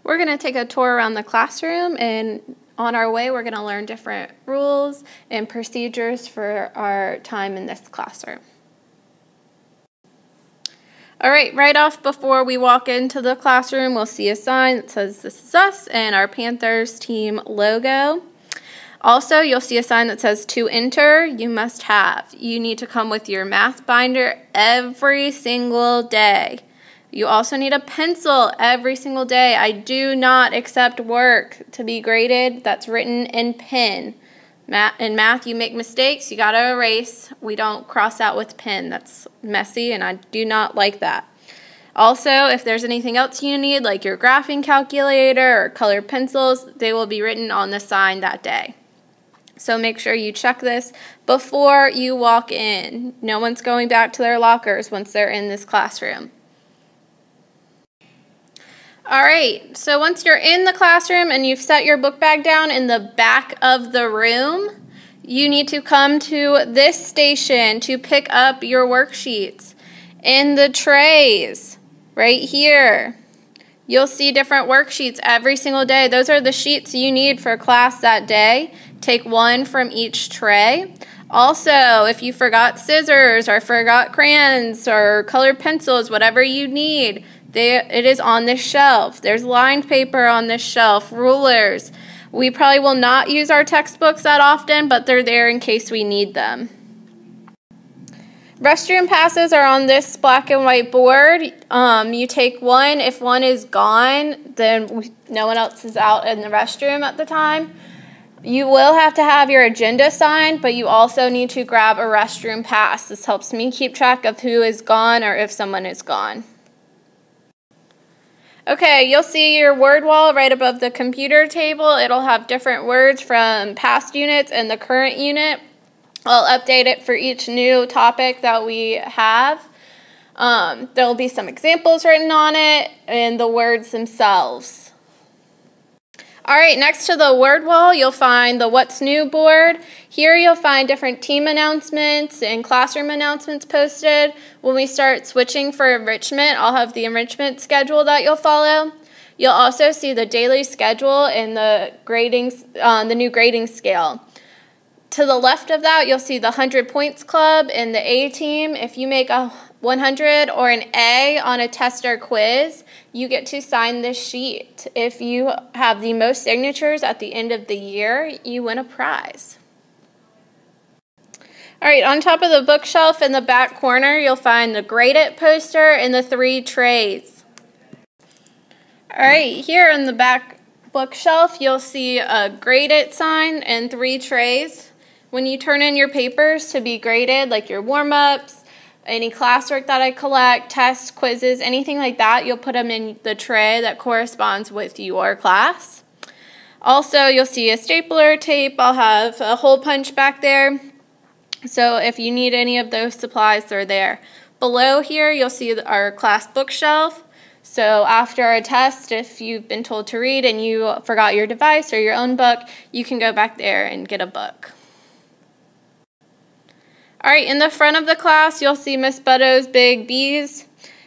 We're going to take a tour around the classroom, and on our way we're going to learn different rules and procedures for our time in this classroom. All right, right off before we walk into the classroom, we'll see a sign that says "This is us" and our Panthers team logo. Also, you'll see a sign that says "To enter, you must have." You need to come with your math binder every single day. You also need a pencil every single day. I do not accept work to be graded that's written in pen. In math, you make mistakes, you got to erase. We don't cross out with pen. That's messy, and I do not like that. Also, if there's anything else you need, like your graphing calculator or colored pencils, they will be written on the sign that day. So make sure you check this before you walk in. No one's going back to their lockers once they're in this classroom. All right, so once you're in the classroom and you've set your book bag down in the back of the room, you need to come to this station to pick up your worksheets. In the trays, right here, you'll see different worksheets every single day. Those are the sheets you need for class that day. Take one from each tray. Also, if you forgot scissors or forgot crayons or colored pencils, whatever you need, it is on this shelf. There's lined paper on this shelf, rulers. We probably will not use our textbooks that often, but they're there in case we need them. Restroom passes are on this black and white board. You take one. If one is gone, then no one else is out in the restroom at the time. You will have to have your agenda signed, but you also need to grab a restroom pass. This helps me keep track of who is gone or if someone is gone. Okay, you'll see your word wall right above the computer table. It'll have different words from past units and the current unit. I'll update it for each new topic that we have. There'll be some examples written on it and the words themselves. All right, next to the word wall, you'll find the What's New board. Here you'll find different team announcements and classroom announcements posted. When we start switching for enrichment, I'll have the enrichment schedule that you'll follow. You'll also see the daily schedule and the new grading scale. To the left of that, you'll see the 100 Points Club and the A team. If you make a 100 or an A on a test or quiz, you get to sign this sheet. If you have the most signatures at the end of the year, you win a prize. All right, on top of the bookshelf in the back corner, you'll find the Grade It poster and the 3 trays. All right, here in the back bookshelf, you'll see a Grade It sign and 3 trays. When you turn in your papers to be graded, like your warm-ups, any classwork that I collect, tests, quizzes, anything like that, you'll put them in the tray that corresponds with your class. Also, you'll see a stapler, tape. I'll have a hole punch back there. So if you need any of those supplies, they're there. Below here, you'll see our class bookshelf. So after a test, if you've been told to read and you forgot your device or your own book, you can go back there and get a book. All right, in the front of the class, you'll see Miss Butto's big B's.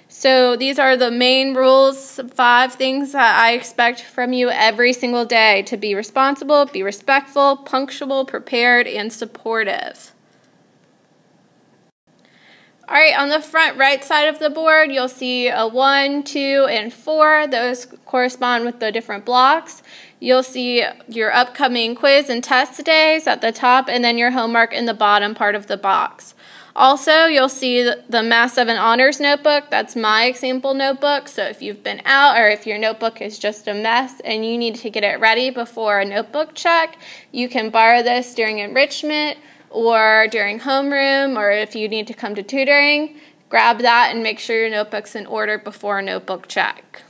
So these are the main rules, 5 things that I expect from you every single day: to be responsible, be respectful, punctual, prepared, and supportive. All right, on the front right side of the board, you'll see a 1, 2, and 4. Those correspond with the different blocks. You'll see your upcoming quiz and test days at the top, and then your homework in the bottom part of the box. Also, you'll see the Math 7 Honors Notebook. That's my example notebook. So if you've been out or if your notebook is just a mess and you need to get it ready before a notebook check, you can borrow this during enrichment or during homeroom, or if you need to come to tutoring, grab that and make sure your notebook's in order before a notebook check.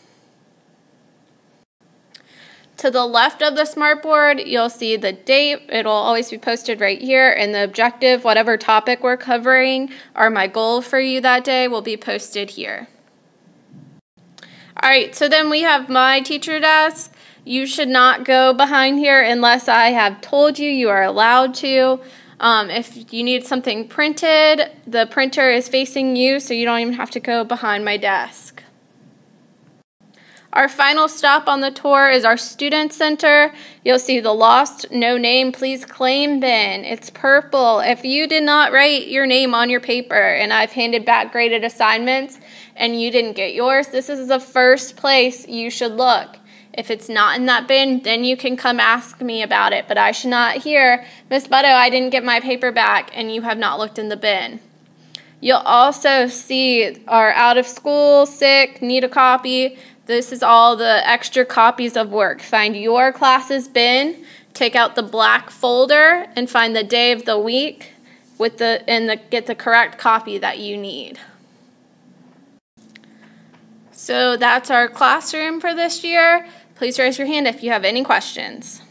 To the left of the smartboard, you'll see the date. It'll always be posted right here, and the objective, whatever topic we're covering, or my goal for you that day, will be posted here. All right, so then we have my teacher desk. You should not go behind here unless I have told you you are allowed to. If you need something printed, the printer is facing you, so you don't even have to go behind my desk. Our final stop on the tour is our Student Center. You'll see the Lost No Name Please Claim bin. It's purple. If you did not write your name on your paper and I've handed back graded assignments and you didn't get yours, this is the first place you should look. If it's not in that bin, then you can come ask me about it. But I should not hear, Miss Butto, I didn't get my paper back and you have not looked in the bin. You'll also see our out of school, sick, need a copy. This is all the extra copies of work. Find your class's bin, take out the black folder, and find the day of the week with get the correct copy that you need. So that's our classroom for this year. Please raise your hand if you have any questions.